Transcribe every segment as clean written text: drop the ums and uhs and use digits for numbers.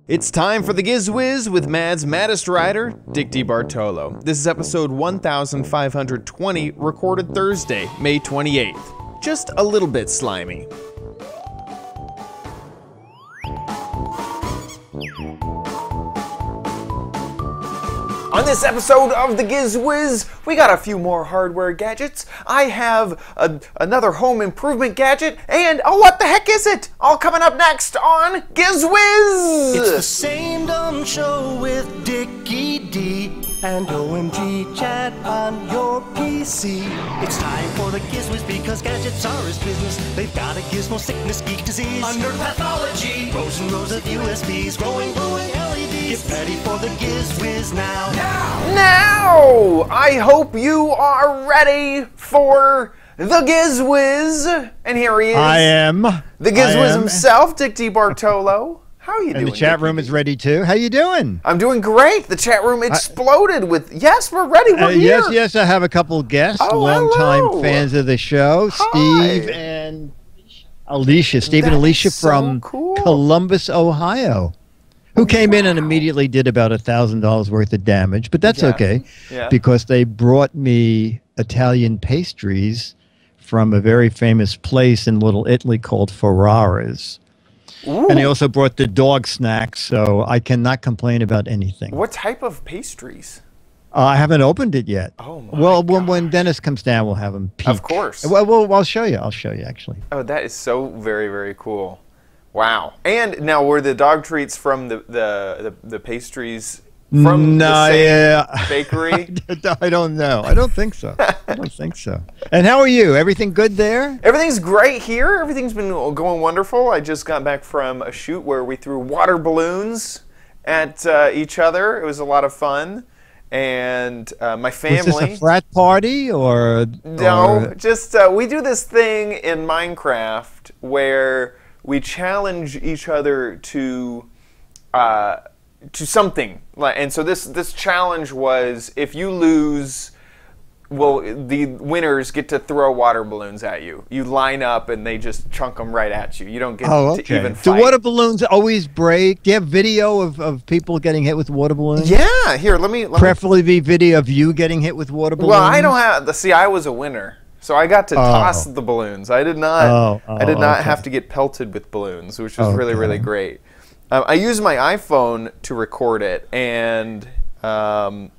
It's time for the Giz Wiz with Mad's maddest writer, Dick Bartolo. This is episode 1520, recorded Thursday, May 28th. Just a little bit slimy. On this episode of the Giz Wiz, we got a few more hardware gadgets. I have another home improvement gadget, and oh, what the heck is it? All coming up next on Giz Wiz! It's the same dumb show with Dickie D and OMG chat on your PC. It's time for the Giz Wiz because gadgets are his business. They've got a gizmo sickness, geek disease, under pathology, rows and rows of USBs, glowing LEDs. Get ready for the Giz Wiz now. Now! I hope you are ready for the Giz Wiz. And here he is. I am. The Giz Wiz himself, Dick Bartolo. How are you doing? And the chat room is ready too. How you doing? I'm doing great. The chat room exploded with, yes, we're ready, we're here. Yes, I have a couple guests, longtime fans of the show. Hi. Steve and Alicia. Steve and Alicia from Columbus, Ohio. Who came in and immediately did about $1,000 worth of damage, but that's okay, because they brought me Italian pastries from a very famous place in Little Italy called Ferrara's. Ooh. And they also brought the dog snacks, so I cannot complain about anything. What type of pastries? I haven't opened it yet. Oh my Well, God. when Dennis comes down, we'll have him peek. Of course. Well, I'll show you. I'll show you, actually. Oh, that is so very, very cool. Wow. And now, were the dog treats from the pastries from the same bakery? I don't know. I don't think so. I don't think so. And how are you? Everything good there? Everything's great here. Everything's been going wonderful. I just got back from a shoot where we threw water balloons at each other. It was a lot of fun. And my family... Was this a frat party or... No, just we do this thing in Minecraft where we challenge each other to something, and so this challenge was, if you lose, well, the winners get to throw water balloons at you. You line up and they just chunk them right at you. You don't get to even fight. Do water balloons always break? Do you have video of people getting hit with water balloons? Yeah, here, let me preferably be video of you getting hit with water balloons. Well, I don't have see, I was a winner. So I got to toss the balloons. I did not. I did not have to get pelted with balloons, which was really, really great. I used my iPhone to record it, and you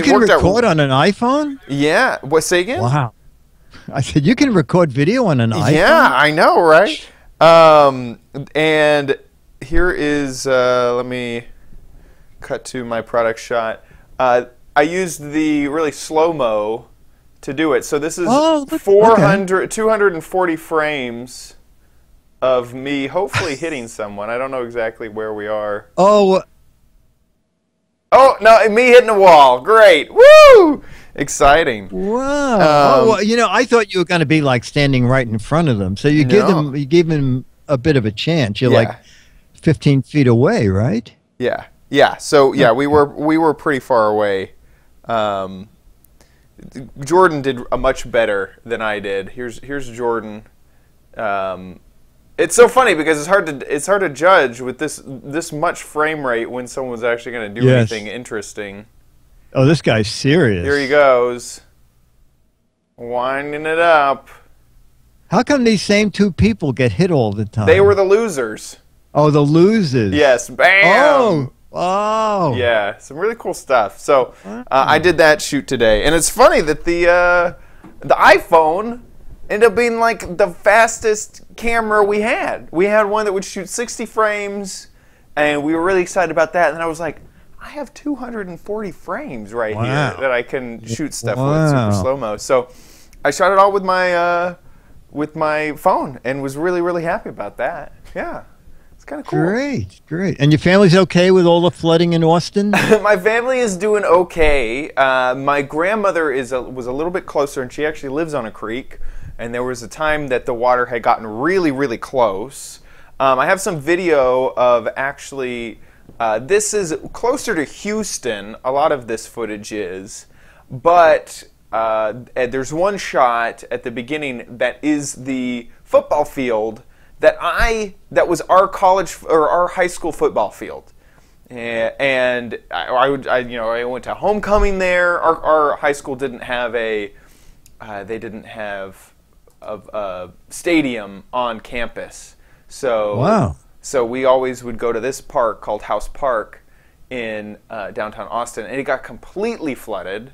can record on an iPhone? Yeah. What? Say again? Wow. I said you can record video on an iPhone. Yeah, I know, right? And here is. Let me cut to my product shot. I used the really slow-mo to do it. So this is 240 frames of me hopefully hitting someone. I don't know exactly where we are. Oh, no, me hitting a wall. Great. Woo! Exciting. Wow. Well, you know, I thought you were going to be like standing right in front of them. So you give them a bit of a chance. You're like 15 feet away, right? Yeah. Yeah. So yeah, we were pretty far away. Jordan did a much better than I did. Here's Jordan. It's so funny because it's hard to judge with this much frame rate when someone's actually going to do anything interesting. Oh, this guy's serious. Here he goes, winding it up. How come these same two people get hit all the time? They were the losers. Oh, the losers. Yes. Bam. Oh. Yeah, some really cool stuff. So I did that shoot today, and it's funny that the iPhone ended up being like the fastest camera we had. We had one that would shoot 60 frames, and we were really excited about that. And then I was like, I have 240 frames right here that I can shoot stuff with super slow-mo. So I shot it all with my phone, and was really, really happy about that. Yeah. It's kind of cool. Great. And your family's okay with all the flooding in Austin? My family is doing okay. My grandmother was a little bit closer, and she actually lives on a creek. And there was a time that the water had gotten really, really close. I have some video of actually, this is closer to Houston, a lot of this footage is. But there's one shot at the beginning that is the football field that was our college or our high school football field. And I went to homecoming there. Our high school didn't have a stadium on campus. So wow. So we always would go to this park called House Park in downtown Austin, and it got completely flooded.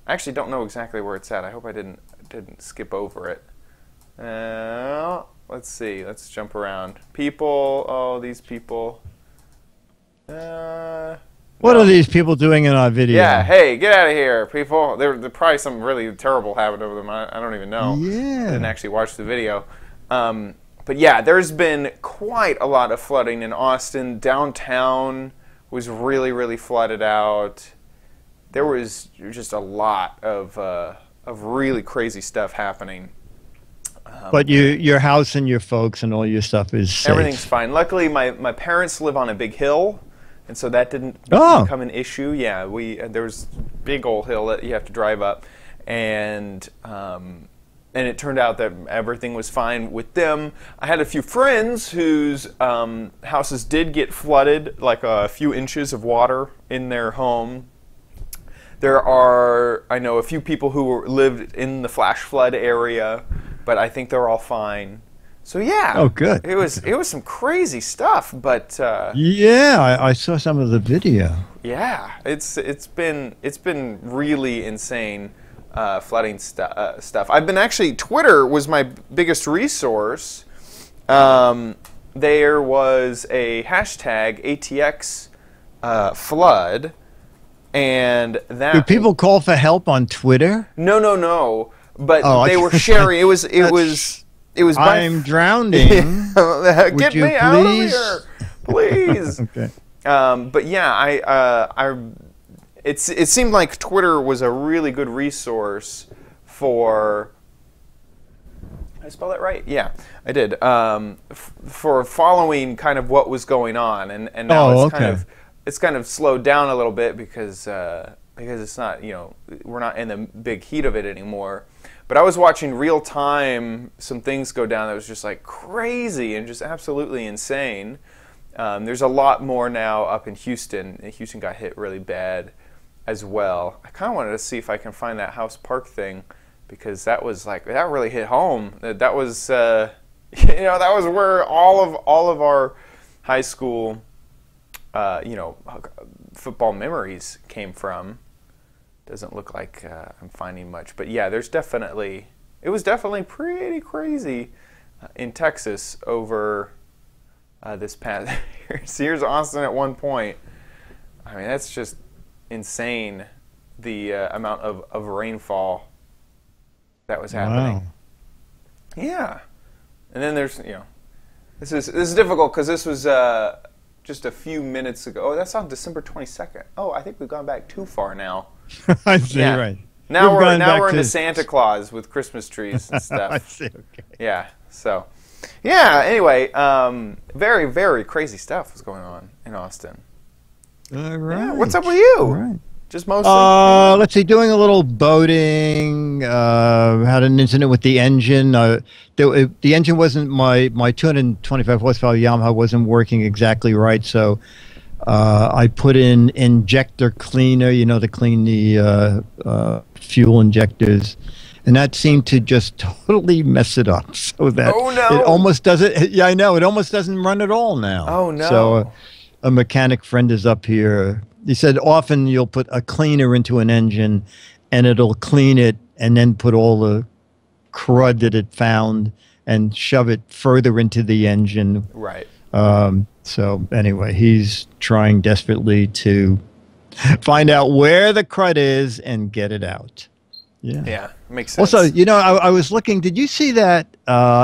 I actually don't know exactly where it's at. I hope I didn't skip over it. Let's see. Let's jump around. People. Oh, these people. What are these people doing in our video? Yeah, hey, get out of here, people. There probably something really terrible happened over them. I don't even know. Yeah. I didn't actually watch the video. But yeah, there's been quite a lot of flooding in Austin. Downtown was really, really flooded out. There was just a lot of really crazy stuff happening. But your house and your folks and all your stuff is safe. Everything's fine. Luckily, my parents live on a big hill, and so that didn't become an issue. Yeah, there was a big old hill that you have to drive up, and it turned out that everything was fine with them. I had a few friends whose houses did get flooded, like a few inches of water in their home. I know a few people who lived in the flash flood area, but I think they're all fine. So yeah. Oh, good. It was some crazy stuff, but yeah, I saw some of the video. Yeah, it's been really insane flooding stuff. I've been Twitter was my biggest resource. There was a hashtag ATX flood. And that do people call for help on Twitter? No. But they were sharing. It was. I'm drowning. Get me out of here, please. Okay. But yeah, it seemed like Twitter was a really good resource for. Did I spell that right? Yeah, I did. For following kind of what was going on, and now it's kind of slowed down a little bit because it's not, we're not in the big heat of it anymore. But I was watching real time some things go down that was just like crazy and just absolutely insane. There's a lot more now up in Houston. Houston got hit really bad as well. I kind of wanted to see if I can find that House Park thing because that really hit home. That was that was where all of our high school football memories came from. Doesn't look like I'm finding much, but yeah, it was definitely pretty crazy in Texas over this past year. So here's Austin at one point. I mean, that's just insane, the amount of rainfall that was happening. Wow. Yeah, and then there's this is difficult because this was just a few minutes ago. Oh, that's on December 22nd. Oh, I think we've gone back too far now. I see, yeah. Right. Now we're into Santa Claus with Christmas trees and stuff. I see, okay. Yeah, so. Yeah, anyway, very, very crazy stuff was going on in Austin. All right. Yeah, what's up with you? All right. Just mostly? Let's see, doing a little boating, had an incident with the engine. The engine wasn't, my 225 horsepower Yamaha wasn't working exactly right, so I put in injector cleaner, to clean the fuel injectors. And that seemed to just totally mess it up, so that it almost doesn't. Yeah, I know, it almost doesn't run at all now. Oh no! So a mechanic friend is up here. He said often you'll put a cleaner into an engine, and it'll clean it, and then put all the crud that it found and shove it further into the engine. Right. So anyway, he's trying desperately to find out where the crud is and get it out. Yeah. Yeah, makes sense. Also, I was looking. Did you see that?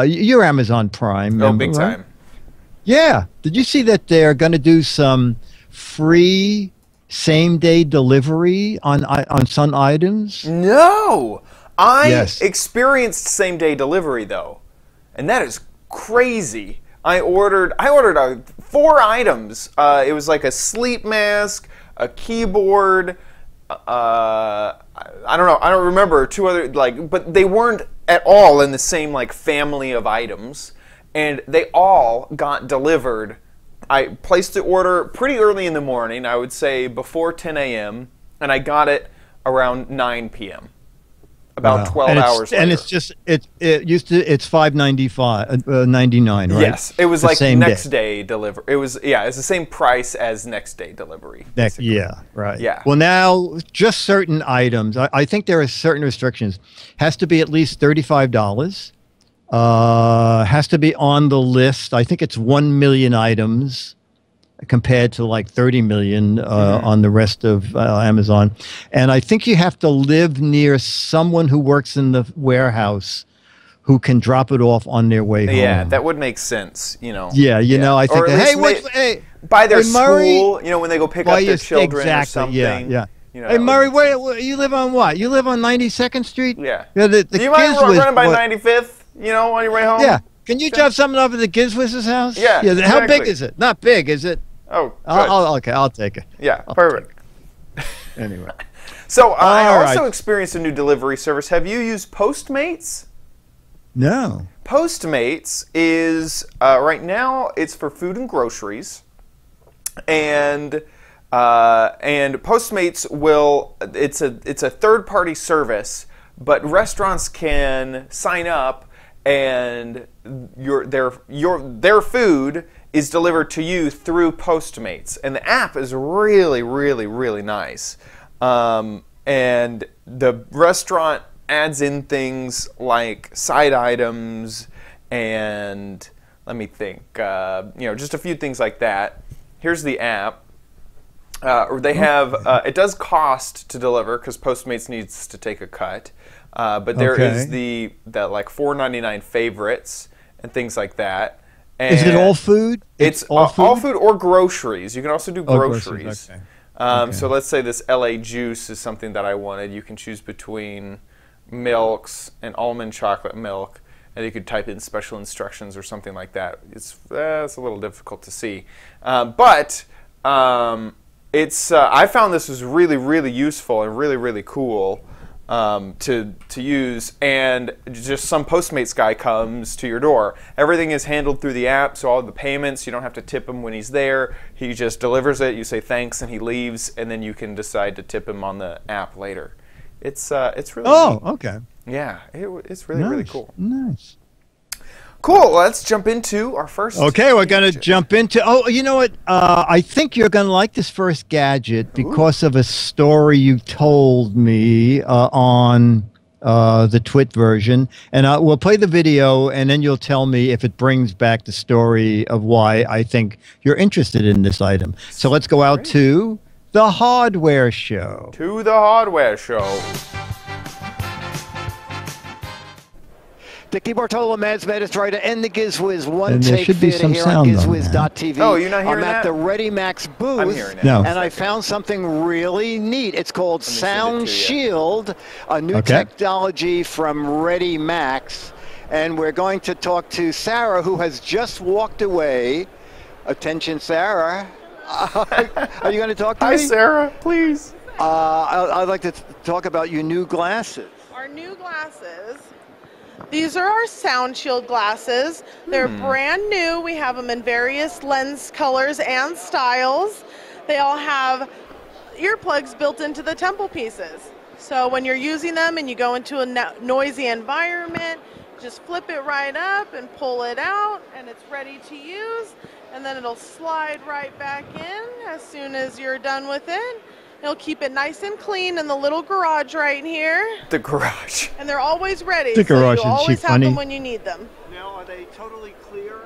You're Amazon Prime. Oh, member, big right? time. Yeah. Did you see that they're going to do some free same-day delivery on some items? No, I experienced same-day delivery though, and that is crazy. I ordered 4 items. It was like a sleep mask, a keyboard. I don't know. I don't remember 2 other but they weren't at all in the same family of items. and they all got delivered. I placed the order pretty early in the morning, I would say before 10 a.m., and I got it around 9 p.m. About 12 hours later. And it's just it's $5.99, right? Yes, it was like next day delivery. It was it's the same price as next day delivery. Yeah, right. Yeah. Well, now just certain items. I think there are certain restrictions. Has to be at least $35. Has to be on the list. I think it's 1 million items, compared to like 30 million on the rest of Amazon. And I think you have to live near someone who works in the warehouse who can drop it off on their way home. Yeah, that would make sense, you know. Yeah, you know, I think by their school, you know, when they go pick up their children or something. Yeah. You know, hey, Murray, where you live on what? You live on 92nd Street? Yeah. The you might run by 95th, you know, on your way home? Yeah. Can you drop something over to Giz Wiz's house? Yeah, exactly. How big is it? Not big, is it? Oh, okay, I'll take it. Yeah, perfect. Anyway. So I also experienced a new delivery service. Have you used Postmates? No. Postmates is, right now, it's for food and groceries. And Postmates it's a third-party service, but restaurants can sign up and their food is delivered to you through Postmates, and the app is really, really, really nice. And the restaurant adds in things like side items and let me think, just a few things like that. Here's the app. They have it does cost to deliver because Postmates needs to take a cut, but there is the like $4.99 favorites and things like that. And is it all food? It's all food or groceries. You can also do groceries. Okay. So let's say this LA juice is something that I wanted. You can choose between milks and almond chocolate milk, and you could type in special instructions or something like that. It's a little difficult to see, but I found this was really, really useful and really, really cool to use. And just some Postmates guy comes to your door. Everything is handled through the app, so all the payments, you don't have to tip him when he's there. He just delivers it. You say thanks, and he leaves, and then you can decide to tip him on the app later. It's really neat. Okay. Yeah, it's really, really cool. Nice. Cool. Let's jump into our first. Okay, we're going to jump into. Oh, you know what? I think you're going to like this first gadget because of a story you told me on the Twit version, and we'll play the video, and then you'll tell me if it brings back the story of why I think you're interested in this item. So let's go out to the hardware show. To the hardware show. Dickie Bartola, Mads Medis, to end the Giz Wiz one take should be some here sound on GizWiz.tv. Oh, you're not hearing I'm that? at the Ready Max booth, I'm hearing it. No. and I found something really neat. It's called Sound Shield, a new technology from Ready Max, and we're going to talk to Sarah, who has just walked away. Attention, Sarah. Are you going to talk to me? Hi, Sarah, please. I'd like to talk about your new glasses. Our new glasses. These are our Sound Shield glasses. They're brand new. We have them in various lens colors and styles. They all have earplugs built into the temple pieces. So when you're using them and you go into a noisy environment, just flip it right up and pull it out, and it's ready to use. And then it'll slide right back in as soon as you're done with it. It'll keep it nice and clean in the little garage right here. The garage. And they're always ready. The garage, so you always have them when you need them. Now, are they totally clear?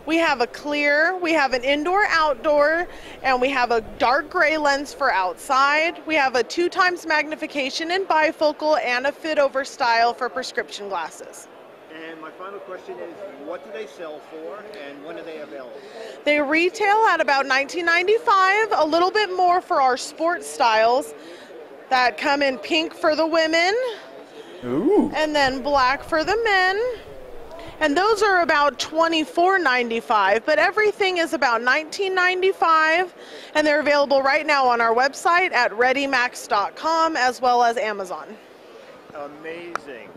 We have a clear, we have an indoor-outdoor, and we have a dark gray lens for outside. We have a 2x magnification in bifocal and a fit-over style for prescription glasses. And my final question is, what do they sell for, and when are they available? They retail at about $19.95, a little bit more for our sports styles that come in pink for the women, and then black for the men. And those are about $24.95, but everything is about $19.95, and they're available right now on our website at readymax.com as well as Amazon. Amazing.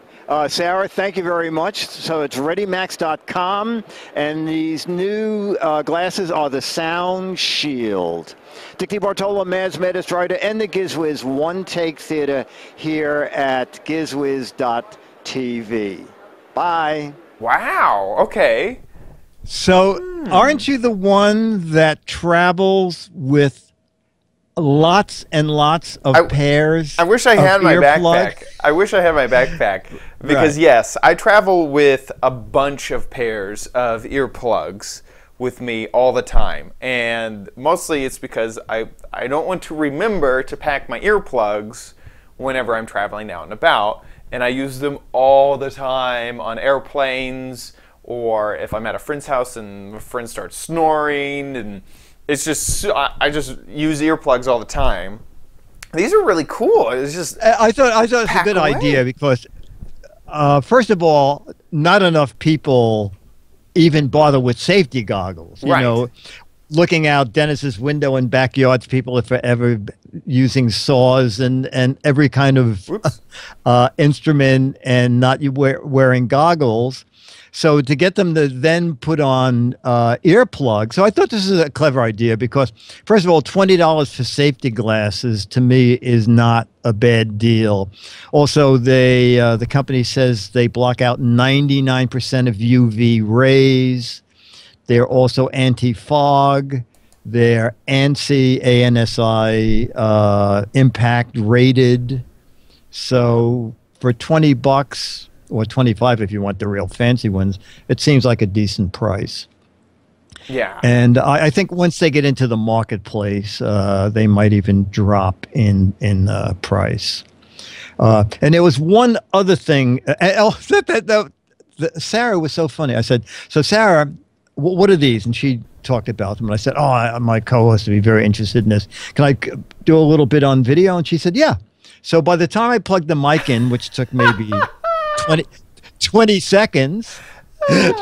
Sarah, thank you very much. So it's ReadyMax.com, and these new glasses are the Sound Shield. Dick DeBartolo, Mads Metis writer, and the Giz Wiz one-take theater here at gizwiz.tv. Bye. Wow. Okay. So aren't you the one that travels with lots and lots of pairs? I wish I had my backpack. I wish I had my backpack because yes, I travel with a bunch of pairs of earplugs with me all the time, and mostly it's because I don't want to remember to pack my earplugs whenever I'm traveling out and about, and I use them all the time on airplanes, or if I'm at a friend's house and a friend starts snoring, and it's just, I just use earplugs all the time. These are really cool. It's just I thought it was a good idea because, first of all, not enough people even bother with safety goggles. You know, looking out Dennis's window in backyards, people are forever using saws and every kind of instrument and not wearing goggles. So to get them to then put on earplugs. So I thought this is a clever idea because, first of all, $20 for safety glasses to me is not a bad deal. Also, the company says they block out 99% of UV rays. They're also anti-fog. They're ANSI, ANSI impact rated. So for $20, or $25 if you want the real fancy ones, it seems like a decent price. Yeah. And I think once they get into the marketplace, they might even drop in price. And there was one other thing. Sarah was so funny. I said, so Sarah, what are these? And she talked about them. And I said, my co-host would be very interested in this. Can I do a little bit on video? And she said, yeah. So by the time I plugged the mic in, which took maybe 20 seconds,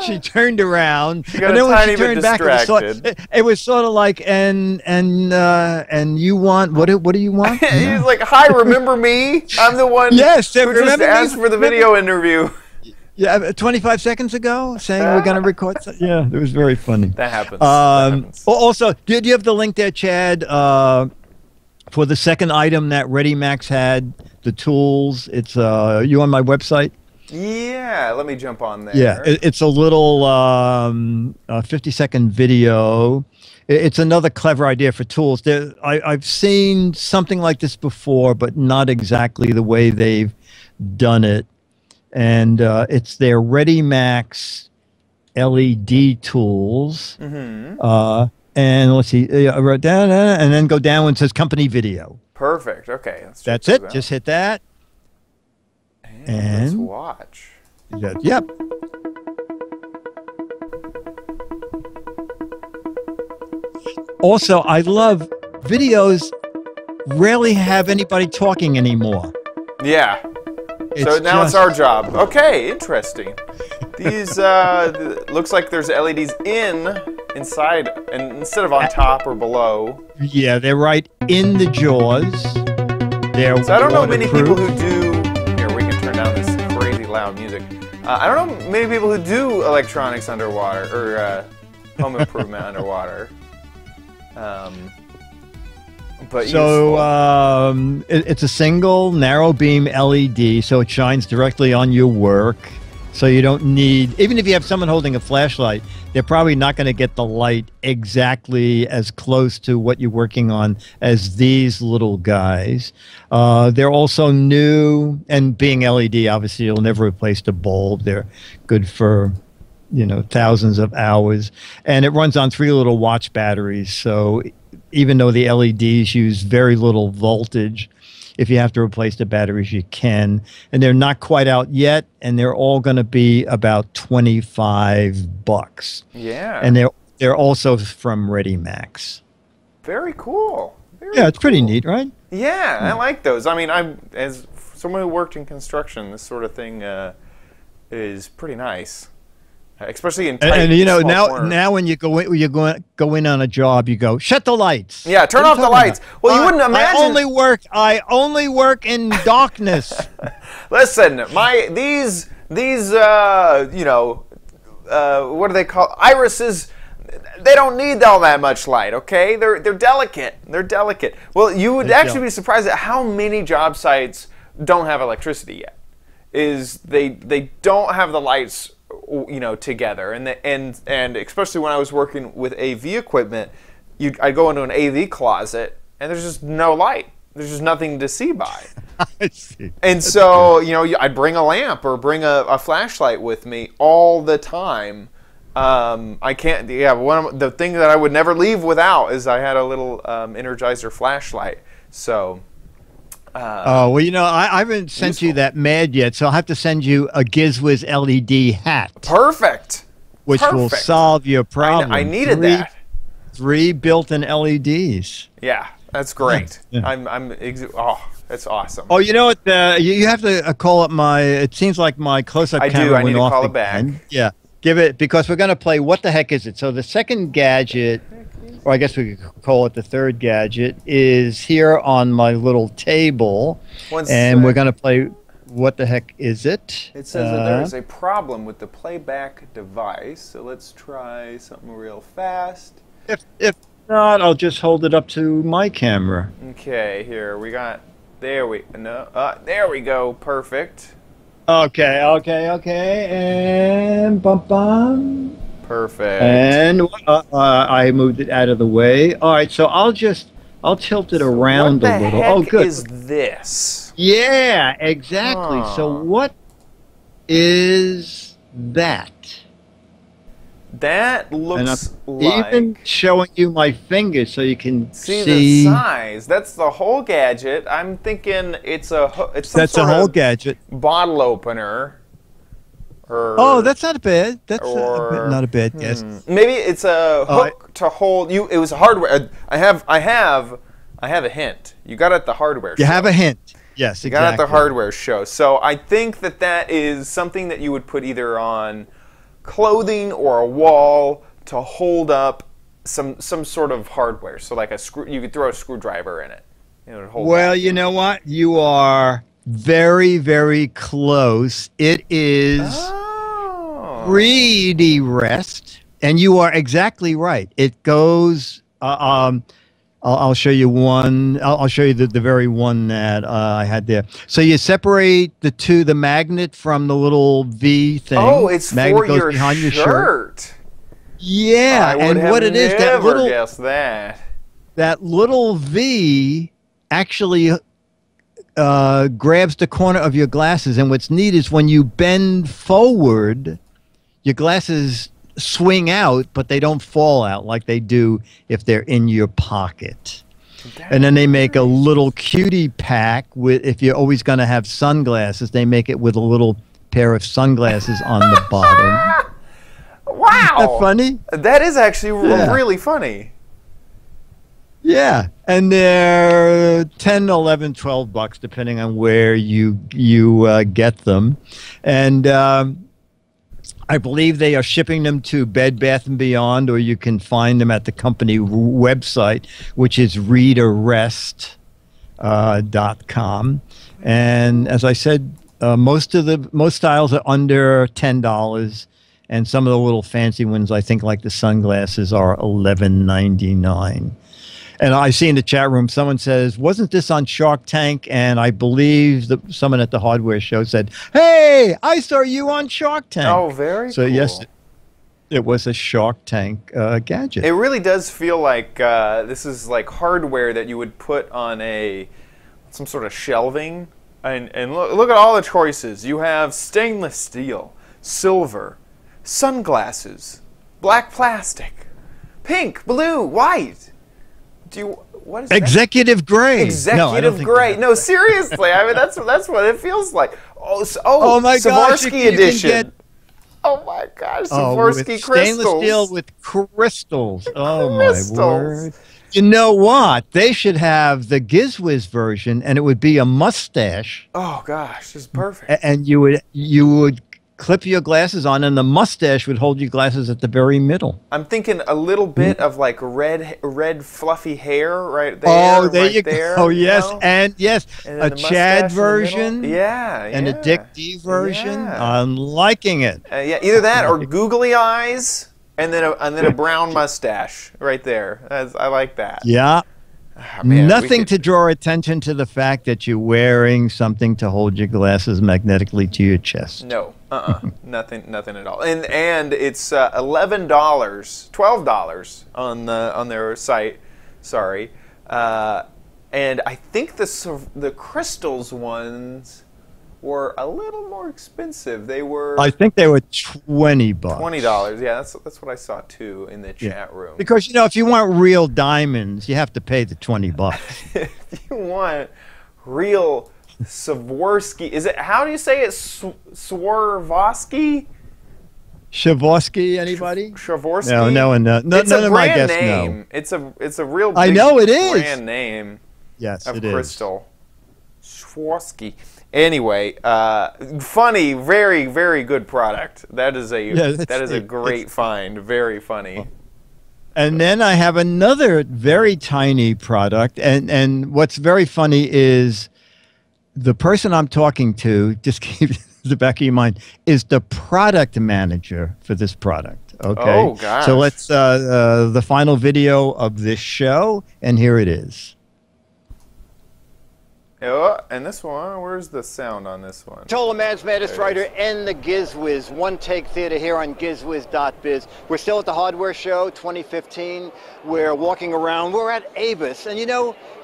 she turned around, and then when she turned back, it was sort of like, and you want what do you want? He's like, hi, remember me? I'm the one who just asked for the video interview. Yeah, 25 seconds ago, saying we're going to record. Yeah, it was very funny. That happens. Also, do you have the link there, Chad, for the second item that ReadyMax had, the tools? It's you on my website? Yeah, let me jump on there. Yeah, it's a little 50-second video. It's another clever idea for tools. I've seen something like this before, but not exactly the way they've done it. And it's their ReadyMax LED tools. And let's see, I wrote down, and then go down and it says company video. Perfect. Okay. That's it. Just hit that. And let's watch. Yep. Also, I love videos rarely have anybody talking anymore. Yeah. So now it's our job. Okay, interesting. These looks like there's LEDs inside, and instead of on top or below. Yeah, they're right in the jaws. So I don't know many people who do. Here, we can turn down this crazy loud music. I don't know many people who do electronics underwater or home improvement underwater. But so it's a single narrow beam LED, so it shines directly on your work. So you don't need, even if you have someone holding a flashlight, they're probably not going to get the light exactly as close to what you're working on as these little guys. They're also new, and being LED, obviously you'll never replace the bulb. They're good for, thousands of hours. And it runs on 3 little watch batteries, so even though the LEDs use very little voltage, if you have to replace the batteries, you can. And they're not quite out yet, and they're all going to be about $25. Yeah. And they're also from ReadyMax. Very cool. It's pretty neat, right? Yeah, I like those. I mean, as someone who worked in construction, this sort of thing is pretty nice. Especially in tight, and now when you go in on a job, you go, shut the lights. Yeah, turn off the lights. Well, you wouldn't imagine. I only work in darkness. Listen, these you know, what do they call irises? They don't need all that much light, okay? They're delicate. They're delicate. Well, you would actually be surprised at how many job sites don't have electricity yet. They don't have the lights, you know, together, and especially when I was working with AV equipment, I'd go into an AV closet and there's just no light. There's just nothing to see by. I see. And so, you know, I'd bring a lamp or bring a flashlight with me all the time. I can't. Yeah, the thing that I would never leave without is I had a little Energizer flashlight. So. Oh, well, you know, I haven't sent you that Mad yet, so I'll have to send you a Giz Wiz LED hat. Perfect. Which will solve your problem. I needed that. 3 built-in LEDs. Yeah, that's great. Yeah. Oh, that's awesome. Oh, you know what? You have to call up my. It seems like my close-up camera I need went off to call it again. back. Yeah, give it because we're going to play. What the heck is it? So the second gadget, or I guess we could call it the third gadget, is here on my little table, and we're going to play. What the heck is it? It says that there is a problem with the playback device. So let's try something real fast. If not, I'll just hold it up to my camera. Okay, here we got. There we go. Perfect. Okay, and bum bum. Perfect. And I moved it out of the way. All right, so I'll tilt it around a little. What the heck good. is this? Yeah, exactly. So what is that? That looks like... Even showing you my fingers so you can see the size. That's the whole gadget. I'm thinking it's some that's sort a whole of gadget. Bottle opener. Oh, that's not bad. That's not a bad guess. Maybe it's a hook to hold you. It was hardware. I have a hint. You got it at the hardware show. You have a hint. Yes, exactly. You got it at the hardware show. So I think that is something that you would put either on clothing or a wall to hold up some sort of hardware. So like you could throw a screwdriver in it. Well, you know what? You are very, very close. It is 3D rest, and you are exactly right. It goes. I'll show you one. I'll show you the very one that I had there. So you separate the magnet from the little V thing. Oh, it's magnet for goes your behind shirt. Your shirt. Yeah, and what it is, that little guess that little V actually grabs the corner of your glasses, and what's neat is when you bend forward, your glasses swing out, but they don't fall out like they do if they're in your pocket. And then they make a little cutie pack with, if you're always going to have sunglasses, they make it with a little pair of sunglasses on the bottom. Wow. Isn't that funny? That is actually really funny. Yeah, and they're 10, 11, 12 bucks depending on where you get them. And I believe they are shipping them to Bed Bath & Beyond, or you can find them at the company website, which is readarrest.com. And as I said, most styles are under $10, and some of the little fancy ones, I think, like the sunglasses, are $11.99. And I see in the chat room, someone says, wasn't this on Shark Tank? And I believe someone at the hardware show said, hey, I saw you on Shark Tank. Oh, very cool. So, yes, it was a Shark Tank gadget. It really does feel like this is like hardware that you would put on some sort of shelving. And look at all the choices. You have stainless steel, silver, sunglasses, black plastic, pink, blue, white. What is Executive gray. Executive gray. No, seriously. I mean, that's what it feels like. Oh my gosh, Swarovski edition. Oh my gosh, Swarovski crystals. Stainless steel with crystals. Oh my word. You know what? They should have the Giz Wiz version, and it would be a mustache. Oh gosh, this is perfect. And you would clip your glasses on, and the mustache would hold your glasses at the very middle. I'm thinking a little bit of like red fluffy hair right there. Oh, there right you there, go. Oh, yes, know? and yes, And a the Chad mustache in the version. middle. Yeah, and a Dick D version. Yeah. I'm liking it. Yeah, either that or googly eyes, and then a brown mustache right there. I like that. Yeah. Oh, man, nothing to draw attention to the fact that you're wearing something to hold your glasses magnetically to your chest. No, nothing at all. And it's $12 on their site. Sorry, and I think the crystals ones were a little more expensive. They were. I think they were $20. $20. Yeah, that's what I saw too in the chat room. Because if you want real diamonds, you have to pay the $20. If you want real Swarovski, is it? How do you say it? Swarovski? Swarovski? Anybody? Swarovski? No. None of my guests know. It's a real. Big I know it is brand name. Yes, of it is. crystal. Swarovski. Anyway, funny, very, very good product. That is a great find. Very funny. And then I have another very tiny product, and what's very funny is the person I'm talking to, just keep the back of your mind, is the product manager for this product. Okay. Oh gosh. So let's the final video of this show, and here it is. Oh, and this one, where's the sound on this one? Tola Mads Maddest Writer and the Giz Wiz, One Take Theater here on gizwiz.biz. We're still at the Hardware Show 2015. We're walking around. We're at Abus, and you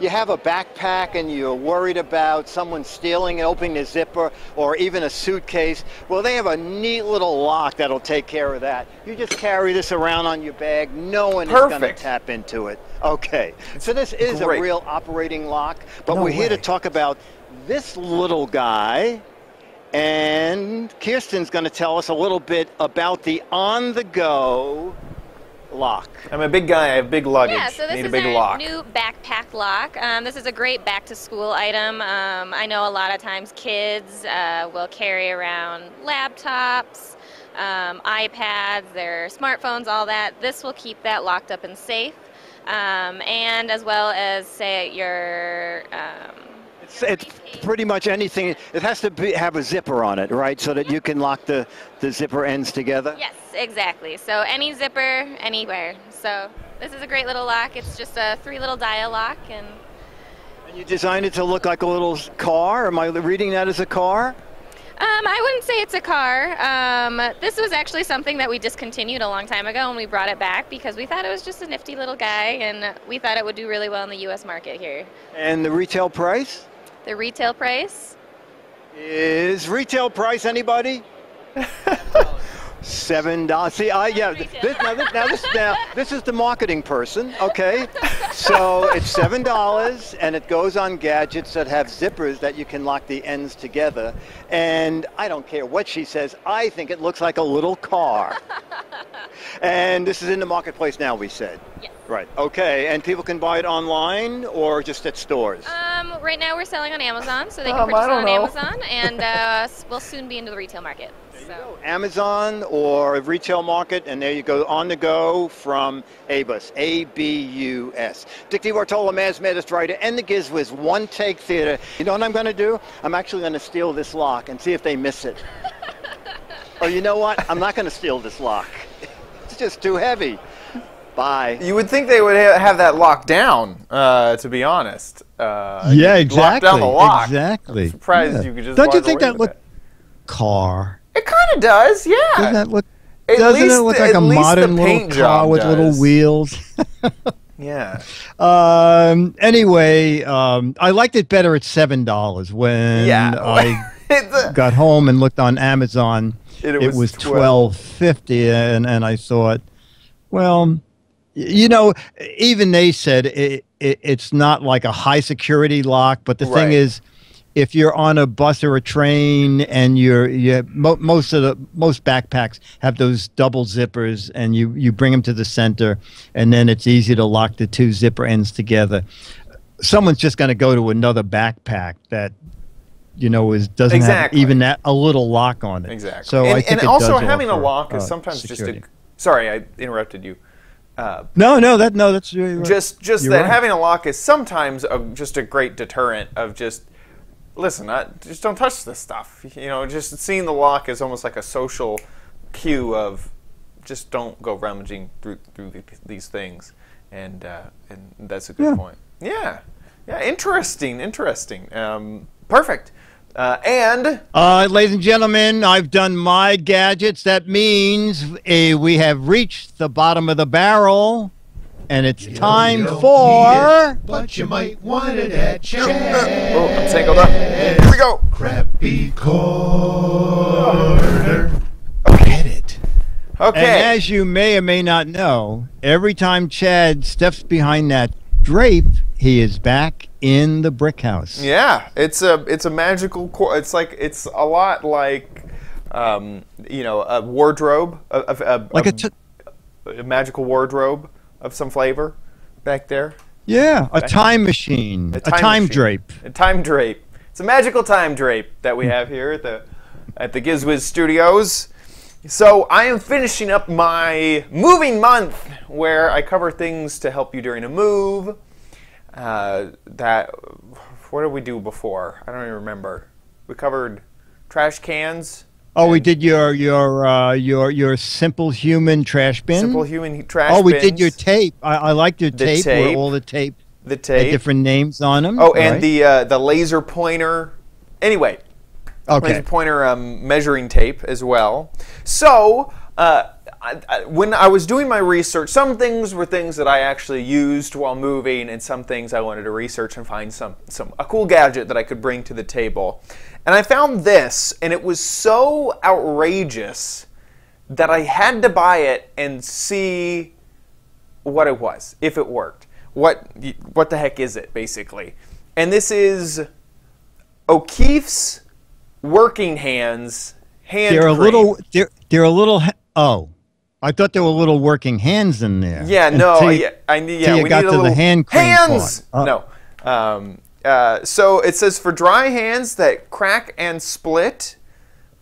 have a backpack and you're worried about someone stealing and opening the zipper or even a suitcase. Well, they have a neat little lock that'll take care of that. You just carry this around on your bag. No one is going to tap into it. Okay, so this is a real operating lock, but we're here to talk about this little guy, and Kirsten's going to tell us a little bit about the on-the-go lock. I'm a big guy. I have big luggage. Yeah, so this Need is a big our lock. new backpack lock. This is a great back-to-school item. I know a lot of times kids will carry around laptops, iPads, their smartphones, all that. This will keep that locked up and safe. And as well as, say, your... It's pretty much anything. It has to have a zipper on it, right, so that you can lock the zipper ends together? Yes, exactly. So any zipper, anywhere. So this is a great little lock. It's just a 3 little dial lock. And you designed it to look like a little car? Am I reading that as a car? I wouldn't say it's a car. This was actually something that we discontinued a long time ago, and we brought it back because we thought it was just a nifty little guy, and we thought it would do really well in the U.S. market here. And the retail price? The retail price? Is retail price anybody? $7. See, this is the marketing person, okay? So it's $7, and it goes on gadgets that have zippers that you can lock the ends together. And I don't care what she says. I think it looks like a little car. And this is in the marketplace now, we said. Yes. Right. Okay. And people can buy it online or just at stores? Right now we're selling on Amazon, so they can purchase it on Amazon, and we'll soon be into the retail market. So. Amazon or retail market, and there you go, on the go from Abus, A-B-U-S. Dick D. Tola Mads Maddest Writer and the Giz Wiz, One Take Theater. You know what I'm going to do? I'm actually going to steal this lock and see if they miss it. Or you know what? I'm not going to steal this lock. It's just too heavy. Bye. You would think they would have that locked down, to be honest. Yeah, exactly. Lock down the lock. Exactly. I'm surprised you could just Don't walk you think away that with looked car? It kind of does, yeah. Doesn't it look like a modern little car with little wheels? Yeah. Anyway, I liked it better at $7 when I got home and looked on Amazon. It was $12.50, and I thought, well, even they said it's not like a high security lock, but the thing is, if you're on a bus or a train and most backpacks have those double zippers, and you bring them to the center, and then it's easy to lock the 2 zipper ends together. Someone's just going to go to another backpack that doesn't have even a little lock on it. Exactly. So I think and also having a lock is sometimes security. just a. Sorry, I interrupted you. That's really right. Just that having a lock is sometimes just a great deterrent of just. Listen, just don't touch this stuff. Just seeing the lock is almost like a social cue of just don't go rummaging through these things, and that's a good point. Yeah, interesting. Perfect. And ladies and gentlemen, I've done my gadgets. That means we have reached the bottom of the barrel. And it's time for... But you might want it at Chad. Oh, I'm tangled up. Here we go. Crappy corner. Get it. Okay. And as you may or may not know, every time Chad steps behind that drape, he is back in the brick house. Yeah, it's a magical... It's a lot like, a wardrobe. A magical wardrobe. Of some flavor back there. Yeah, a time machine. A time drape. A time drape. It's a magical time drape that we have here at the Giz Wiz studios. So I am finishing up my moving month where I cover things to help you during a move. What did we do before? I don't even remember. We covered trash cans. Oh, we did your simple human trash bin. Simple human trash bin. Oh, we did your tape. I liked your tape. Where all the tape. The tape. Had different names on them. Oh, and the laser pointer. Anyway. Okay. Laser pointer measuring tape as well. So when I was doing my research, some things were things that I actually used while moving, and some things I wanted to research and find a cool gadget that I could bring to the table. And I found this, and it was so outrageous that I had to buy it and see what it was, if it worked. What the heck is it, basically? And this is O'Keeffe's Working Hands hand cream. They're a little. Oh, I thought there were little working hands in there. Yeah, no, we got to the hand cream hands. Part. No. So it says for dry hands that crack and split,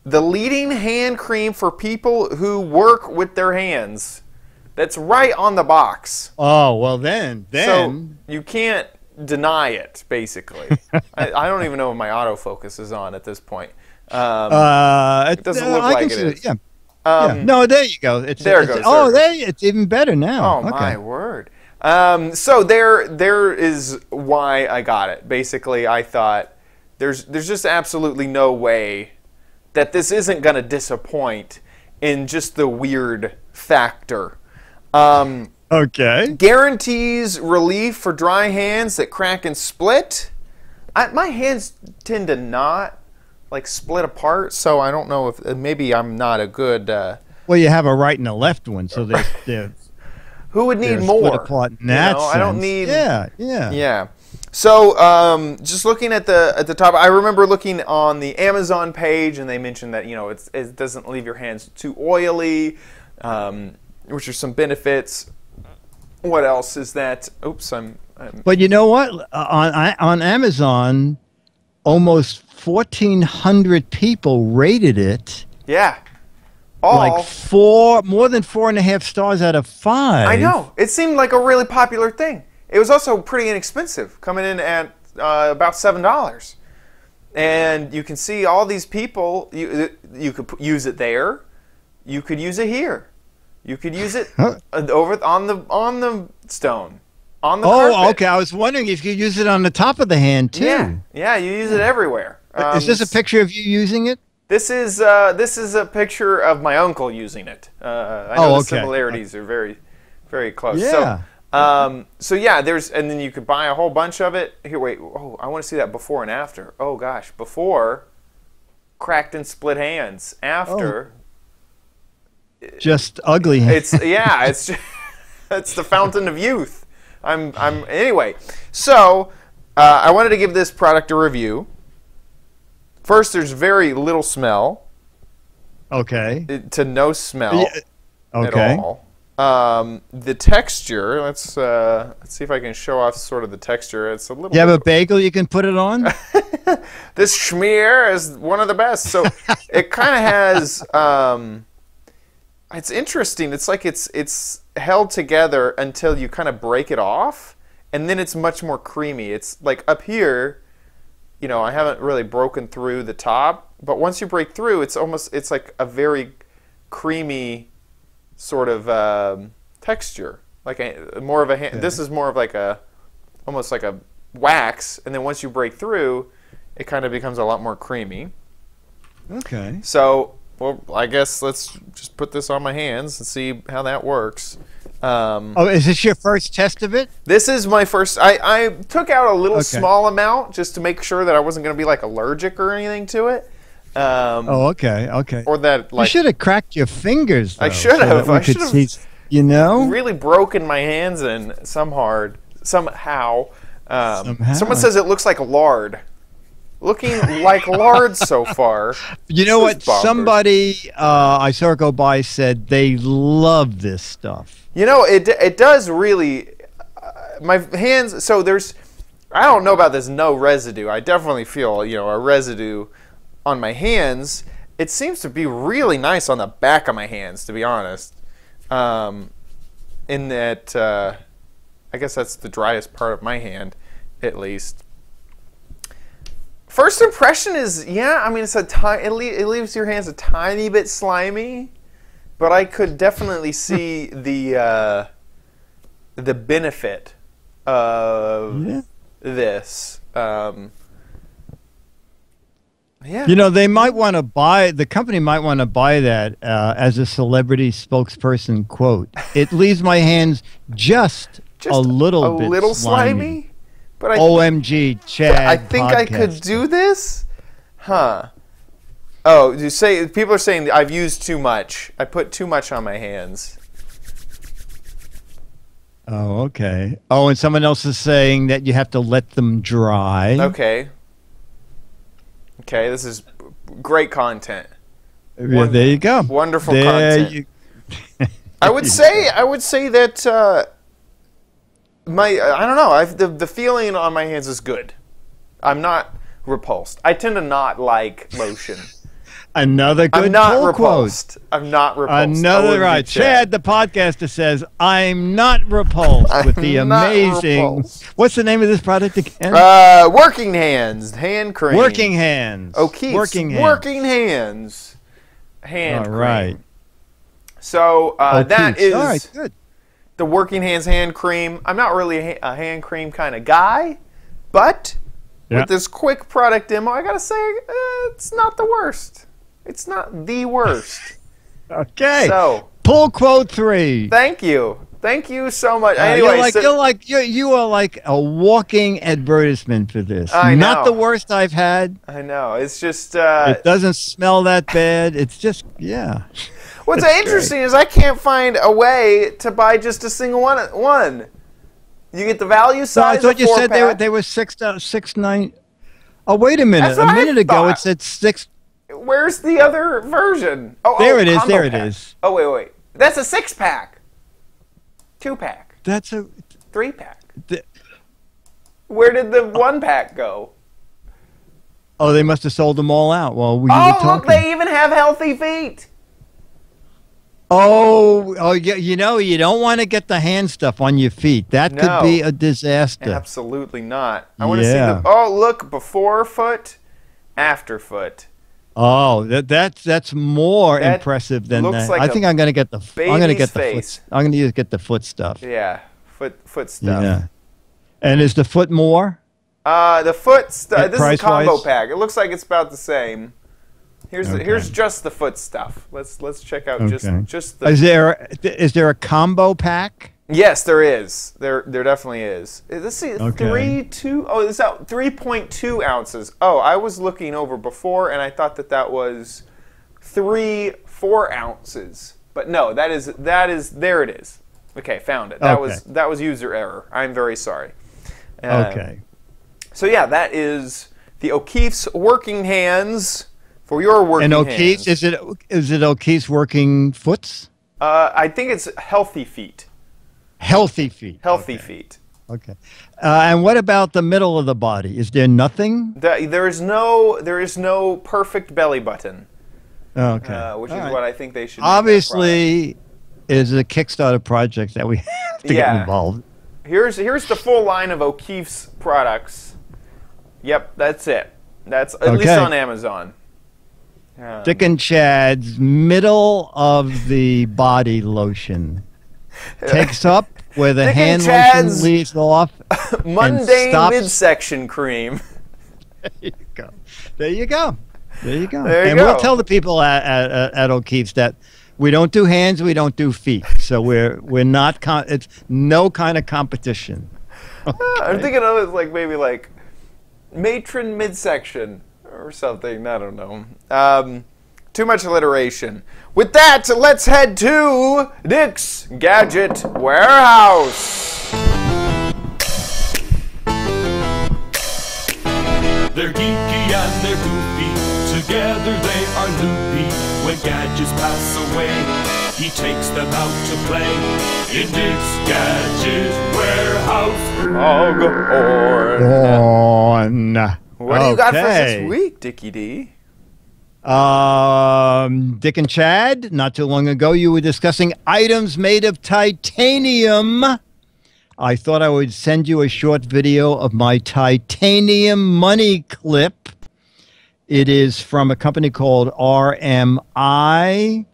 the leading hand cream for people who work with their hands. That's right on the box. Oh, well then. So you can't deny it, basically. I don't even know if my autofocus is on at this point. It doesn't look like it is. Yeah. No, there you go. There it goes. It's even better now. Oh, my word. So there is why I got it. Basically, I thought there's just absolutely no way that this isn't going to disappoint in just the weird factor. Okay. Guarantees relief for dry hands that crack and split. My hands tend to not split apart, so I don't know if maybe I'm not a good. Well, you have a right and a left one, so they're who would need more? Split apart in that sense. I don't need. Yeah. So, just looking at the top, I remember looking on the Amazon page, and they mentioned that it doesn't leave your hands too oily, which are some benefits. What else is that? Oops, But you know what? On Amazon, almost 1,400 people rated it. Yeah. More than 4.5 stars out of 5. I know. It seemed like a really popular thing. It was also pretty inexpensive, coming in at about $7. And you can see all these people. You could use it there. You could use it here. You could use it over on the stone. On the carpet. Okay. I was wondering if you use it on the top of the hand too. Yeah. You use it everywhere. Is this a picture of you using it? This is a picture of my uncle using it. I know the similarities are very, very close. Yeah. So and then you could buy a whole bunch of it. Here, wait. Oh, I want to see that before and after. Oh gosh, before, cracked and split hands. After, just ugly hands. It's it's the fountain of youth. Anyway. So, I wanted to give this product a review. First, there's very little smell. Okay. To no smell. Okay. At all. The texture. Let's see if I can show off sort of the texture. It's a little. You have a bagel you can put it on. This schmear is one of the best. So it kind of has. It's interesting. It's like it's held together until you kind of break it off, and then it's much more creamy. It's like up here. You know, I haven't really broken through the top, but once you break through, it's like a very creamy sort of texture, like more of a. Okay. This is more of like almost like a wax, and then once you break through, it kind of becomes a lot more creamy. Okay. So, well, I guess let's just put this on my hands and see how that works. Is this your first test of it? This is my first. I took out a little small amount just to make sure that I wasn't going to be like allergic or anything to it. Okay. Or that like you should have cracked your fingers. Though, I should have. I should have. You know, really broken my hands in somehow. Someone says it looks like lard. Looking like lard so far. You know what? Somebody I saw go by said they love this stuff. You know, it does really. My hands. So there's. I don't know about this no residue. I definitely feel a residue on my hands. It seems to be really nice on the back of my hands, to be honest. In that, I guess that's the driest part of my hand, at least. First impression is, I mean, it's it leaves your hands a tiny bit slimy, but I could definitely see the benefit of this. You know, they might want to buy, the company might want to buy that as a celebrity spokesperson quote. It leaves my hands just a little bit slimy. But OMG, Chad. I think I could do this? Huh. Oh, people are saying I've used too much. I put too much on my hands. Oh, okay. Oh, and someone else is saying that you have to let them dry. Okay. Okay, this is great content. Yeah, there you go. Wonderful content. I would say that I don't know. The feeling on my hands is good. I'm not repulsed. I tend to not like lotion. Another good I'm not repulsed. Quote. I'm not repulsed. Another right. Chad, the podcaster, says, I'm not repulsed with the amazing... What's the name of this product again? Working Hands. Hand cream. Working Hands. O'Keefe's Working Hands. Working Hands. Hand cream. Right. So that is all right, good. The Working Hands hand cream. I'm not really a hand cream kind of guy, but with this quick product demo, I got to say, it's not the worst. It's not the worst. Okay. So, pull quote 3. Thank you. Thank you so much. Anyway, you are like a walking advertisement for this. I know. Not the worst I've had. I know. It's just it doesn't smell that bad. It's just What's interesting is I can't find a way to buy just a single one. You get the value size. I thought you said they were $6.9. Oh, wait a minute. A minute ago it said 6. Where's the other version? There it is. There it is. Oh, wait. That's a 6-pack. 2-pack. That's a 3-pack. Where did the 1-pack go? Oh, they must have sold them all out while we were talking. Look, they even have healthy feet. Oh, you know, you don't want to get the hand stuff on your feet. That could be a disaster. Absolutely not. I want to see look, before foot, after foot. Oh, that's more impressive than that. Like I think I'm gonna get the face. I'm gonna get the foot stuff. Yeah, foot stuff. Yeah. And is the foot more? The foot stuff. This is a combo price-wise? pack. It looks like it's about the same. Here's just the foot stuff. Let's check out just the. Is there a combo pack? Yes, there is. There definitely is. Let's see. 3.2. Oh, it's out 3.2 ounces. Oh, I was looking over before and I thought that was 4 ounces. But no, that is there it is. Okay, found it. That was user error. I'm very sorry. Okay. So yeah, that is the O'Keefe's Working Hands for your working hands. And O'Keefe's, is it O'Keefe's Working Foots? I think it's healthy feet. Healthy feet. Healthy feet. Okay. And what about the middle of the body? Is there nothing? There is no perfect belly button. Okay. Which is what I think they should. Obviously, is a Kickstarter project that we have to get involved. Here's the full line of O'Keeffe's products. Yep, that's it. That's at least on Amazon. Dick and Chad's middle of the body lotion takes up where the hand lotion leaves off. Mundane midsection cream. There you go. There you go. There you go. There you and go. We'll tell the people at O'Keeffe's that we don't do hands, we don't do feet. So we're not. It's no kind of competition. Okay. I'm thinking of it like maybe like matron midsection or something. I don't know. Too much alliteration. With that, let's head to Dick's Gadget Warehouse. They're geeky and they're goofy, together they are loopy. When gadgets pass away, he takes them out to play. In Dick's Gadget Warehouse. Oh, go on. What do you got for us this week, Dickie D? Dick and Chad, not too long ago, you were discussing items made of titanium. I thought I would send you a short video of my titanium money clip. It is from a company called RMI,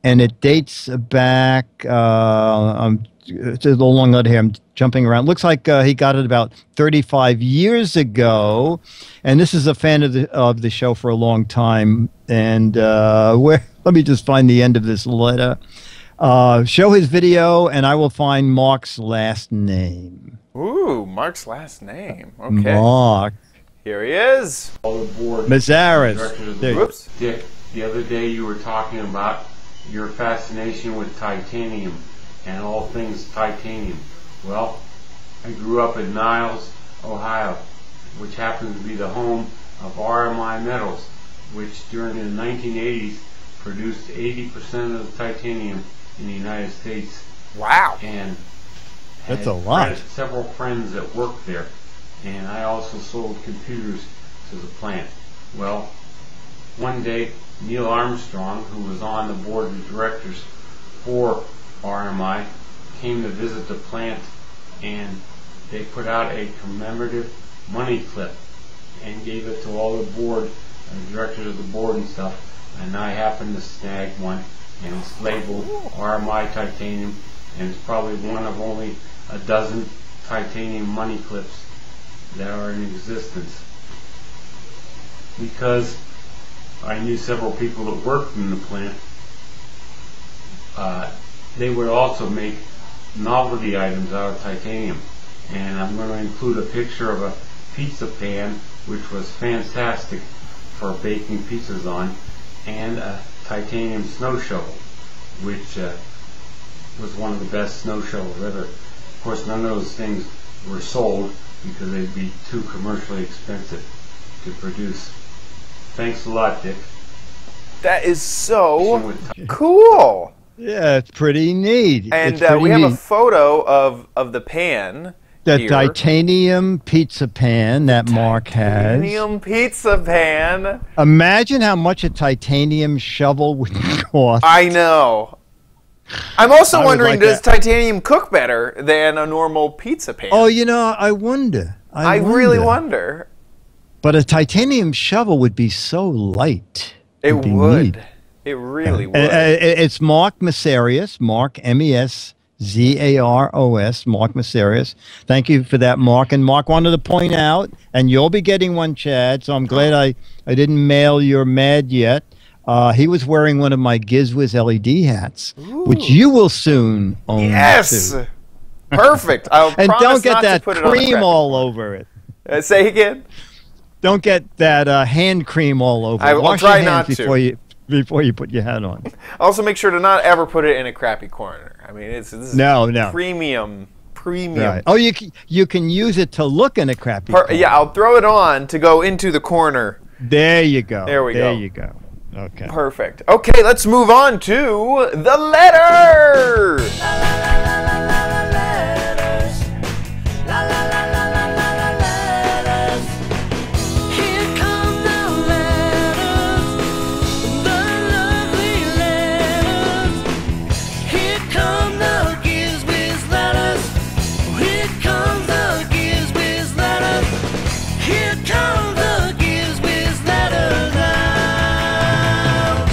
and it dates back, it's a little long here, I'm jumping around. Looks like he got it about 35 years ago, and this is a fan of the show for a long time. And let me just find the end of this letter. Show his video, and I will find Mark's last name. Ooh, Mark's last name. Okay. Mark. Here he is. All aboard. Mazaris. Whoops. Dick, the other day you were talking about your fascination with titanium and all things titanium. Well, I grew up in Niles, Ohio, which happens to be the home of RMI Metals, which during the 1980s produced 80% of the titanium in the United States. Wow. And that's a lot. Several friends that worked there, and I also sold computers to the plant. Well, one day Neil Armstrong, who was on the board of directors for RMI, came to visit the plant, and they put out a commemorative money clip and gave it to all the board, directors of the board and stuff, and I happened to snag one, and it's labeled RMI Titanium, and it's probably one of only a dozen titanium money clips that are in existence. Because I knew several people that worked in the plant, they would also make novelty items out of titanium, and I'm going to include a picture of a pizza pan, which was fantastic for baking pizzas on, and a titanium snow shovel, which was one of the best snow shovels ever. Of course, none of those things were sold because they'd be too commercially expensive to produce. Thanks a lot, Dick. That is so cool. Yeah, it's pretty neat. And we have a photo of the pan. The titanium pizza pan that Mark has. Titanium pizza pan. Imagine how much a titanium shovel would cost. I know. I'm also wondering, does titanium cook better than a normal pizza pan? Oh, you know, I wonder. I really wonder. But a titanium shovel would be so light. It would. Neat. It really would. It's Mark Mesarius, Mark M-E-S-Z-A-R-O-S, Mark Mesarius. Thank you for that, Mark. And Mark wanted to point out, and you'll be getting one, Chad, so I'm glad I didn't mail your Mad yet. He was wearing one of my Giz Wiz LED hats, which you will soon own. Yes! Too. Perfect. I'll and promise don't get not that to put cream it all over it. Say again? Don't get that hand cream all over. I'll try not to. Before you put your hat on. Also, make sure to not ever put it in a crappy corner. I mean, this is premium. Right. Oh, you can use it to look in a crappy corner. Yeah, I'll throw it on to go into the corner. There you go. There we go. There you go. Okay. Perfect. Okay, let's move on to the letter. Here come the letters, the lovely letters. Here come the Giz Wiz letters. Here comes the Giz Wiz letters. Here come the Giz Wiz letters now.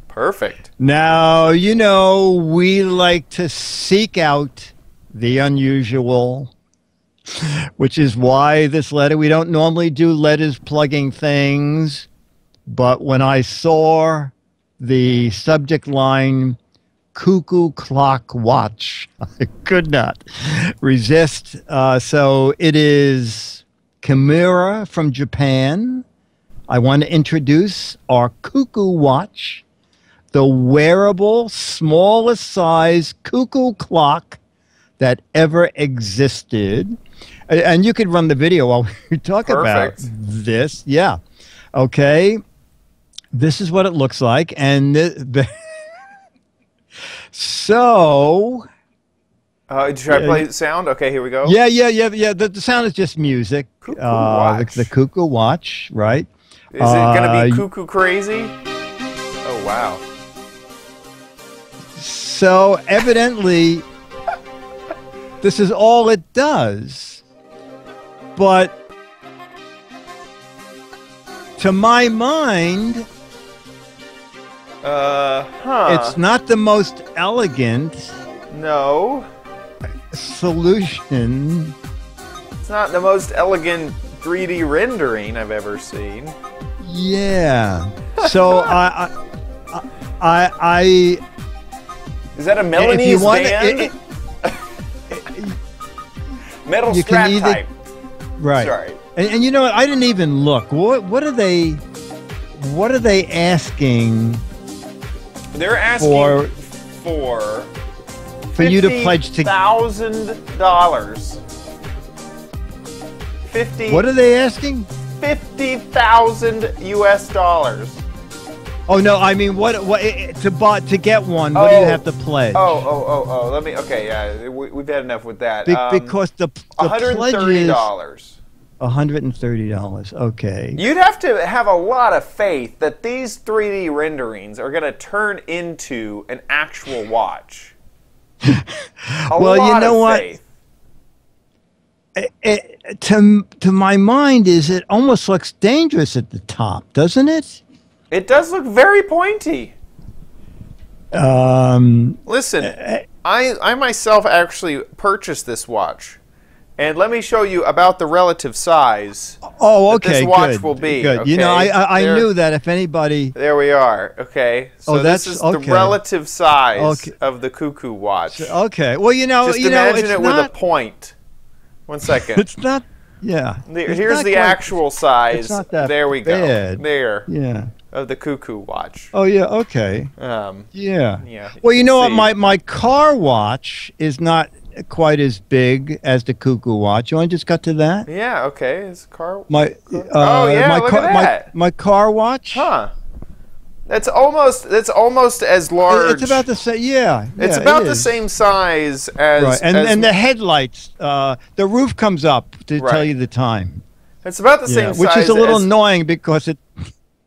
Perfect. Now, you know, we like to seek out the unusual, which is why this letter, we don't normally do letters plugging things, but when I saw the subject line, Cuckoo Clock Watch, I could not resist. So it is Kimura from Japan. I want to introduce our Cuckoo Watch, the wearable, smallest size cuckoo clock that ever existed. And you could run the video while we talk about this. Yeah. Okay. This is what it looks like. And so... should I play the sound? Okay, here we go. Yeah. The sound is just music. Cuckoo Watch. The Cuckoo Watch, right? Is it going to be cuckoo crazy? Oh, wow. So evidently, this is all it does. But to my mind, it's not the most elegant solution. It's not the most elegant 3D rendering I've ever seen. Yeah. So I is that a Milanese band? Metal strap type. Right. Sorry. And you know what? I didn't even look. What are they asking? They're asking for you to pledge to $50,000. 50. What are they asking? 50,000 US dollars. Oh no! I mean, what to get one? What do you have to pledge? Oh! Let me. Okay, yeah, we've had enough with that. Because the $130. $130. Okay. You'd have to have a lot of faith that these 3D renderings are going to turn into an actual watch. Well, you know what? To my mind, it almost looks dangerous at the top, doesn't it? It does look very pointy. Listen, I myself actually purchased this watch, and let me show you about the relative size. Oh, okay, this watch will be. Good. Okay? You know, I knew that if anybody. There we are. Okay. So this is the relative size of the Cuckoo watch. Okay. Well, just imagine it with a point. 1 second. It's not. Yeah. Here's the actual size. It's not that there we go. bad. There. Yeah. Of the Cuckoo watch. Oh yeah. Okay. Yeah. Well, you know what? My car watch is not quite as big as the Cuckoo watch. You want to just cut to that? Yeah. Okay. Is car? My. Look at that. My car watch. Huh. That's almost as large. It's about the same. Yeah. It's about the same size as. Right. And the headlights. The roof comes up to tell you the time. It's about the same size. Which is a little annoying because it.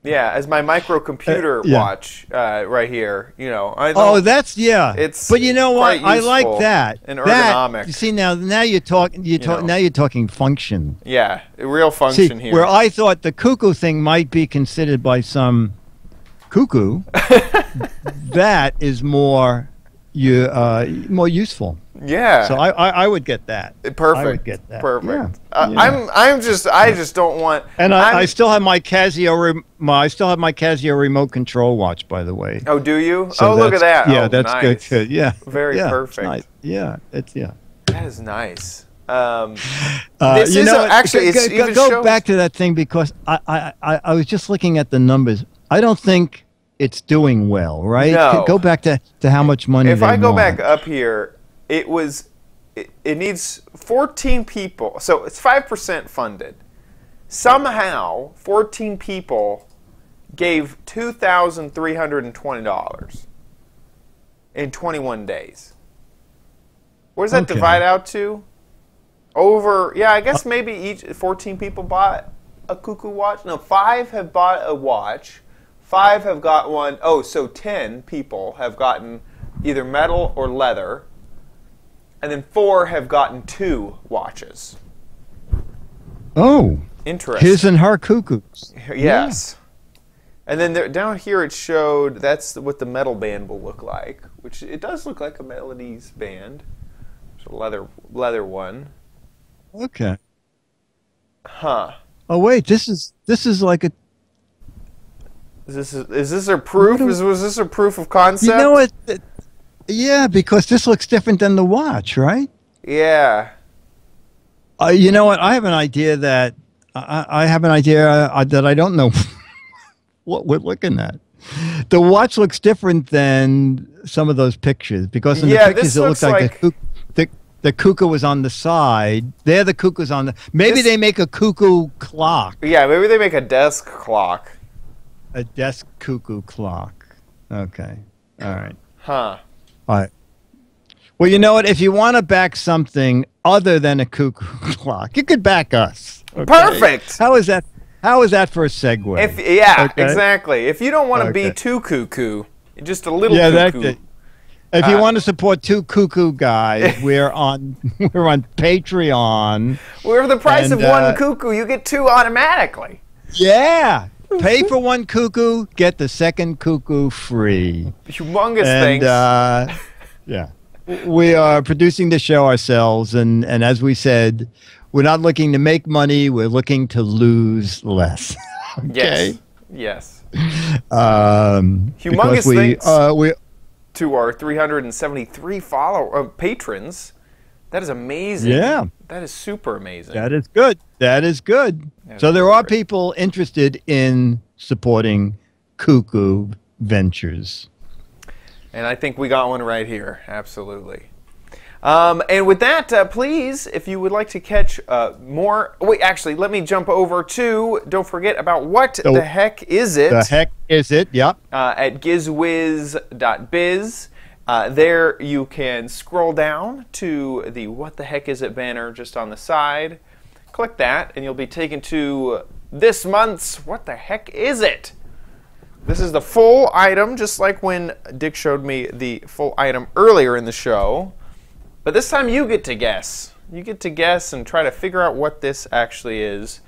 Yeah, as my microcomputer watch right here. You know. That's It's. But you know what? I like that. And ergonomic. You see now you're talking. Now you're talking function. Yeah, real function here. Where I thought the Cuckoo thing might be considered by some cuckoo, that is more useful. Yeah. So I would get that. Perfect. I would get that. Perfect. Yeah. I just don't want. And I still have my Casio. I still have my Casio remote control watch, by the way. Oh, do you? So look at that. Yeah, oh, that's nice. good. Yeah. Very perfect. Nice. Yeah. That is nice. This is actually. Go back to that thing because I was just looking at the numbers. I don't think it's doing well, right? No. Go back to how much money. If I go back up here, it needs 14 people, so it's 5% funded. Somehow, 14 people gave $2,320 in 21 days. What does that divide out to? I guess maybe each 14 people bought a Cuckoo watch. No, 5 have bought a watch. 5 have got one. Oh, so 10 people have gotten either metal or leather. And then 4 have gotten 2 watches. Oh. Interesting. His and her cuckoos. Yes. Yeah. And then down here it showed that's what the metal band will look like, which it does look like a Melodies band. It's a leather one. Okay. Huh. Oh wait, this is like a. Is this a proof? Was this a proof of concept? You know what? Yeah, because this looks different than the watch, right? Yeah. You know what? I have an idea that that I don't know what we're looking at. The watch looks different than some of those pictures because in the pictures it looks like the Cuckoo was on the side. There, the Cuckoo's on the. Maybe they make a Cuckoo clock. Yeah, maybe they make a desk clock. A desk Cuckoo clock. Okay. All right. Huh. All right. Well, you know what? If you want to back something other than a Cuckoo clock, you could back us. Okay? Perfect. How is that? How is that for a segue? Exactly. If you don't want to be too cuckoo, just a little cuckoo. If you want to support 2 cuckoo guys, we're on Patreon. We're the price of 1 cuckoo. You get 2 automatically. Yeah. Pay for 1 cuckoo, get the second cuckoo free. Humongous things. Yeah. We are producing the show ourselves, and as we said, we're not looking to make money. We're looking to lose less. Okay? Yes. Humongous thanks to our 373 patrons. That is amazing. Yeah. That is super amazing. That is good. So there are people interested in supporting Cuckoo Ventures. And I think we got one right here. Absolutely. And with that, please, if you would like to catch more... Wait, actually, let me jump over to... Don't forget about What the Heck Is It? The Heck Is It, yep. At gizwiz.biz. There you can scroll down to the What the Heck Is It banner just on the side. Click that, and you'll be taken to this month's What the Heck Is It? This is the full item, just like when Dick showed me the full item earlier in the show. But this time you get to guess. You get to guess and try to figure out what this actually is.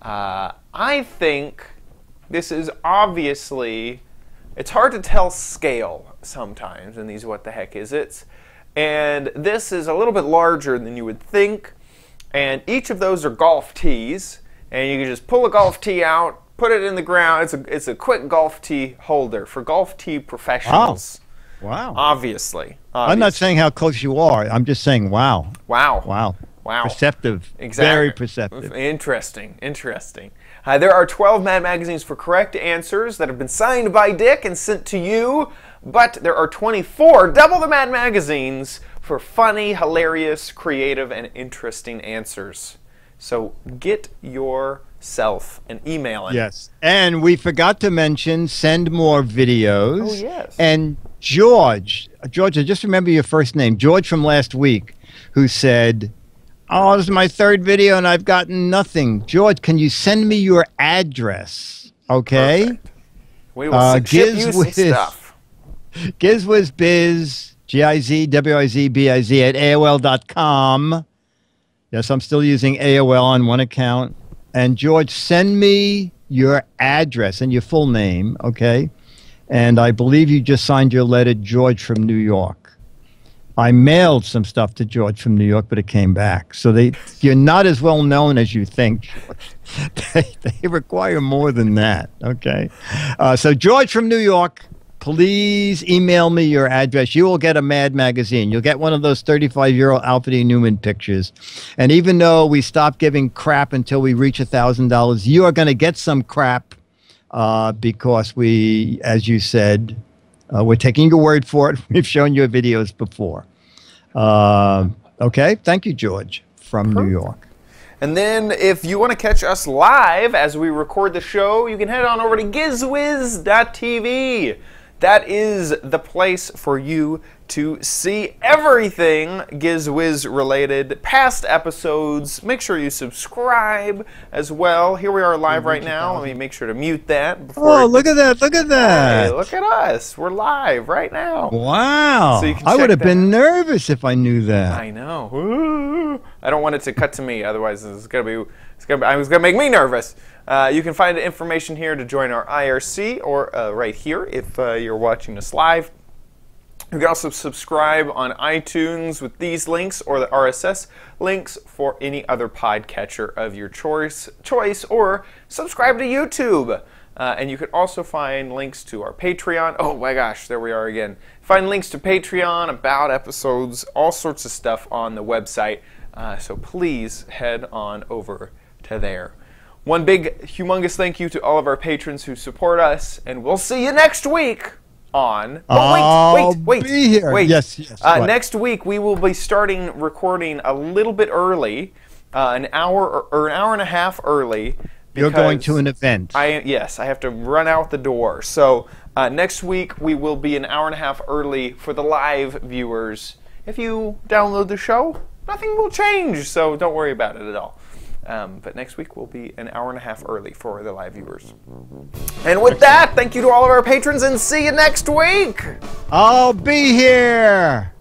I think this is obviously... It's hard to tell scale sometimes in these What the Heck Is It's. And this is a little bit larger than you would think. And each of those are golf tees. And you can just pull a golf tee out, put it in the ground. It's a quick golf tee holder for golf tee professionals. Wow. Obviously. I'm not saying how close you are. I'm just saying wow. Wow. Perceptive. Exactly. Very perceptive. Interesting. There are 12 Mad Magazines for correct answers that have been signed by Dick and sent to you. But there are 24, double the Mad Magazines, for funny, hilarious, creative, and interesting answers. So get yourself an email in. Yes. And we forgot to mention, send more videos. Oh, yes. And George, I just remember your first name, George from last week, who said, "Oh, this is my 3rd video and I've gotten nothing." George, can you send me your address? Okay. Perfect. We will ship you some stuff. Giz Wiz Biz, GIZWIZBIZ at AOL.com. Yes, I'm still using AOL on one account. And George, send me your address and your full name, okay? And I believe you just signed your letter, George from New York. I mailed some stuff to George from New York, but it came back. So you're not as well known as you think. They require more than that, okay? So George from New York, please email me your address. You will get a Mad Magazine. You'll get one of those 35-year-old Alfred E. Newman pictures. And even though we stop giving crap until we reach $1,000, you are going to get some crap because we, as you said, we're taking your word for it. We've shown you videos before. Okay. Thank you, George from New York. And then if you want to catch us live as we record the show, you can head on over to gizwiz.tv. That is the place for you to see everything Giz Wiz related, past episodes. Make sure you subscribe as well. Here we are live right now. Let me make sure to mute that. Oh, look at that. Look at that. Hey, look at us. We're live right now. Wow. So I would have been nervous if I knew that. I know. I don't want it to cut to me. Otherwise, it's gonna make me nervous. You can find information here to join our IRC or right here if you're watching us live. You can also subscribe on iTunes with these links or the RSS links for any other podcatcher of your choice, or subscribe to YouTube. And you can also find links to our Patreon. Oh my gosh, there we are again. Find links to Patreon, about episodes, all sorts of stuff on the website. So please head on over to there. One big, humongous thank you to all of our patrons who support us, and we'll see you next week on... Oh, wait. Yes. Next week, we will be starting recording a little bit early, an hour or an hour and a half early. You're going to an event. Yes, I have to run out the door. So next week, we will be an hour and a half early for the live viewers. If you download the show, nothing will change, so don't worry about it at all. But next week will be an hour and a half early for the live viewers. And with that, thank you to all of our patrons, and see you next week! I'll be here!